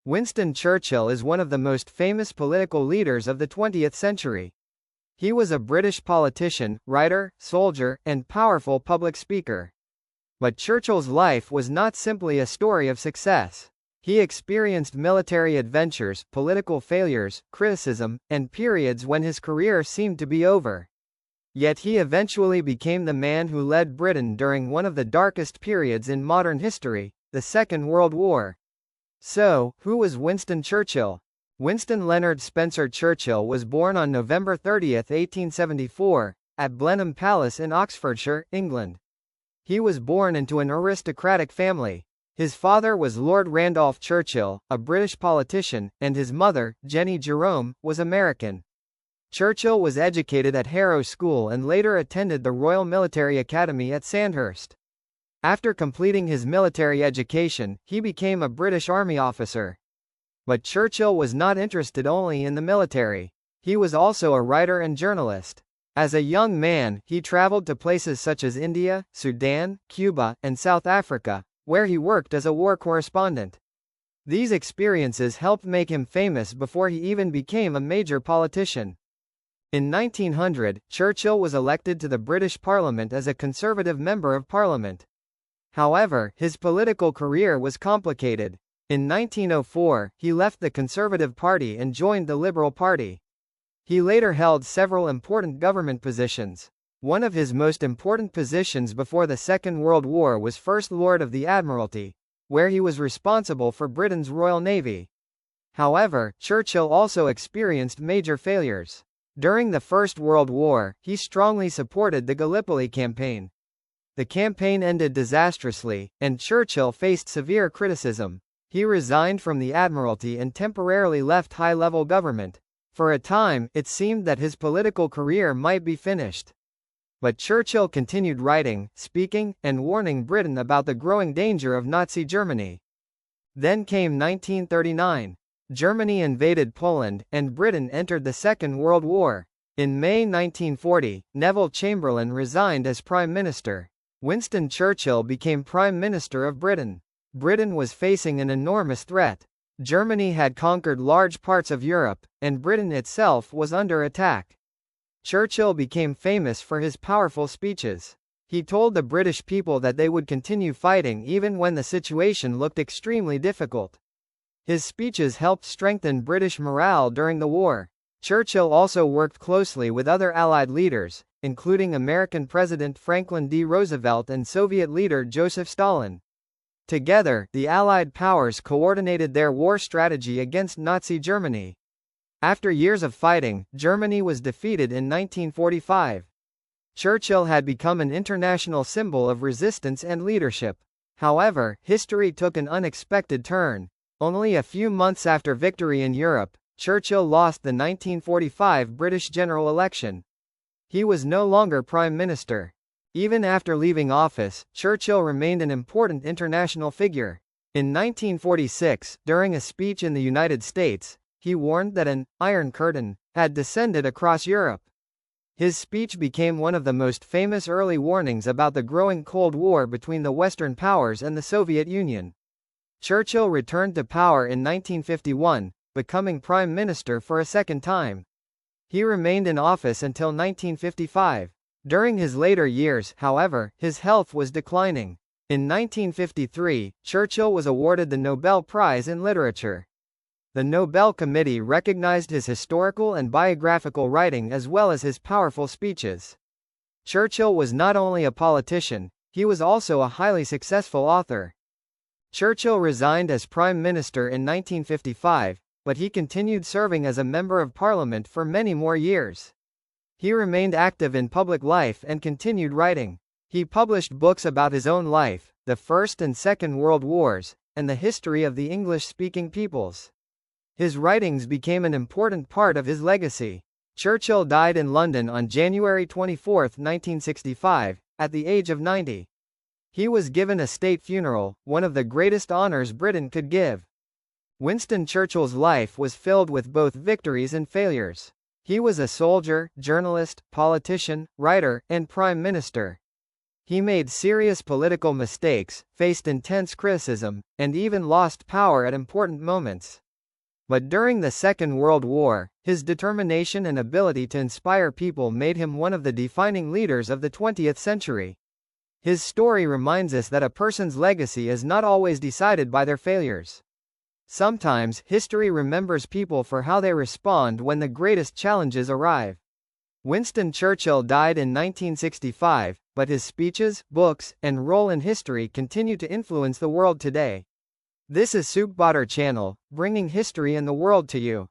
Winston Churchill is one of the most famous political leaders of the 20th century. He was a British politician, writer, soldier, and powerful public speaker. But Churchill's life was not simply a story of success. He experienced military adventures, political failures, criticism, and periods when his career seemed to be over. Yet he eventually became the man who led Britain during one of the darkest periods in modern history, the Second World War. So, who was Winston Churchill? Winston Leonard Spencer Churchill was born on November 30, 1874, at Blenheim Palace in Oxfordshire, England. He was born into an aristocratic family. His father was Lord Randolph Churchill, a British politician, and his mother, Jenny Jerome, was American. Churchill was educated at Harrow School and later attended the Royal Military Academy at Sandhurst. After completing his military education, he became a British Army officer. But Churchill was not interested only in the military. He was also a writer and journalist. As a young man, he traveled to places such as India, Sudan, Cuba, and South Africa, where he worked as a war correspondent. These experiences helped make him famous before he even became a major politician. In 1900, Churchill was elected to the British Parliament as a Conservative Member of Parliament. However, his political career was complicated. In 1904, he left the Conservative Party and joined the Liberal Party. He later held several important government positions. One of his most important positions before the Second World War was First Lord of the Admiralty, where he was responsible for Britain's Royal Navy. However, Churchill also experienced major failures. During the First World War, he strongly supported the Gallipoli campaign. The campaign ended disastrously, and Churchill faced severe criticism. He resigned from the Admiralty and temporarily left high-level government. For a time, it seemed that his political career might be finished. But Churchill continued writing, speaking, and warning Britain about the growing danger of Nazi Germany. Then came 1939. Germany invaded Poland, and Britain entered the Second World War. In May 1940, Neville Chamberlain resigned as Prime Minister. Winston Churchill became Prime Minister of Britain. Britain was facing an enormous threat. Germany had conquered large parts of Europe, and Britain itself was under attack. Churchill became famous for his powerful speeches. He told the British people that they would continue fighting even when the situation looked extremely difficult. His speeches helped strengthen British morale during the war. Churchill also worked closely with other Allied leaders, including American President Franklin D. Roosevelt and Soviet leader Joseph Stalin. Together, the Allied powers coordinated their war strategy against Nazi Germany. After years of fighting, Germany was defeated in 1945. Churchill had become an international symbol of resistance and leadership. However, history took an unexpected turn. Only a few months after victory in Europe, Churchill lost the 1945 British general election. He was no longer Prime Minister. Even after leaving office, Churchill remained an important international figure. In 1946, during a speech in the United States, he warned that an Iron Curtain had descended across Europe. His speech became one of the most famous early warnings about the growing Cold War between the Western powers and the Soviet Union. Churchill returned to power in 1951, becoming Prime Minister for a second time. He remained in office until 1955. During his later years, however, his health was declining. In 1953, Churchill was awarded the Nobel Prize in Literature. The Nobel Committee recognized his historical and biographical writing as well as his powerful speeches. Churchill was not only a politician, he was also a highly successful author. Churchill resigned as Prime Minister in 1955, but he continued serving as a Member of Parliament for many more years. He remained active in public life and continued writing. He published books about his own life, the First and Second World Wars, and the history of the English-speaking peoples. His writings became an important part of his legacy. Churchill died in London on January 24, 1965, at the age of 90. He was given a state funeral, one of the greatest honors Britain could give. Winston Churchill's life was filled with both victories and failures. He was a soldier, journalist, politician, writer, and prime minister. He made serious political mistakes, faced intense criticism, and even lost power at important moments. But during the Second World War, his determination and ability to inspire people made him one of the defining leaders of the 20th century. His story reminds us that a person's legacy is not always decided by their failures. Sometimes, history remembers people for how they respond when the greatest challenges arrive. Winston Churchill died in 1965, but his speeches, books, and role in history continue to influence the world today. This is Sukhbaatar channel, bringing history and the world to you.